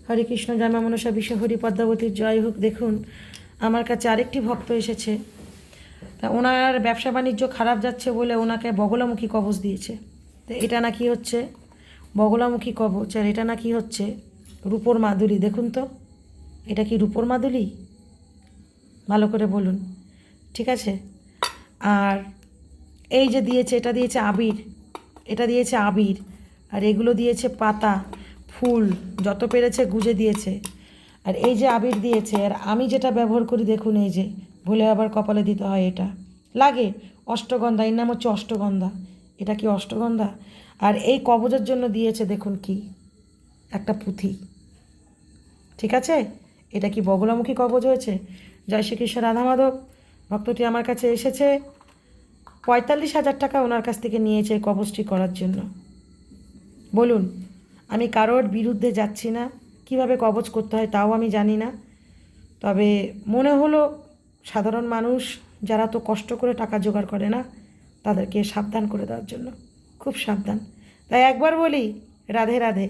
হরে কৃষ্ণ, জয় মা মনসা বিশ্ব হরি পদ্মাবতীর জয় হোক। দেখুন, আমার কাছে আরেকটি ভক্ত এসেছে। তা ওনার ব্যবসা বাণিজ্য খারাপ যাচ্ছে বলে ওনাকে বগলামুখী কবচ দিয়েছে। তো এটা নাকি হচ্ছে বগলামুখী কবচ, আর এটা নাকি হচ্ছে রূপোর মাদুলি। দেখুন তো, এটা কি রূপোর মাদুলি? ভালো করে বলুন, ঠিক আছে? আর এই যে দিয়েছে, এটা দিয়েছে আবির, এটা দিয়েছে আবির, আর এগুলো দিয়েছে পাতা, ফুল, যত পেরেছে গুজে দিয়েছে। আর এই যে আবির দিয়েছে, আর আমি যেটা ব্যবহার করি দেখুন, এই যে ভুলে আবার কপালে দিতে হয়, এটা লাগে অষ্টগন্ধা, এর নাম হচ্ছে অষ্টগন্ধা। এটা কি অষ্টগন্ধা? আর এই কবজের জন্য দিয়েছে দেখুন কি একটা পুঁথি, ঠিক আছে? এটা কি বগলামুখী কবজ হয়েছে? জয় শ্রীকৃষ্ণ রাধা মাধব। ভক্তটি আমার কাছে এসেছে, 45,000 টাকা ওনার কাছ থেকে নিয়েছে এই কবজটি করার জন্য। বলুন, আমি কারোর বিরুদ্ধে যাচ্ছি না, কিভাবে কবজ করতে হয় তাও আমি জানি না, তবে মনে হলো সাধারণ মানুষ যারা তো কষ্ট করে টাকা জোগাড় করে না, তাদেরকে সাবধান করে দেওয়ার জন্য। খুব সাবধান। তাই একবার বলি, রাধে রাধে।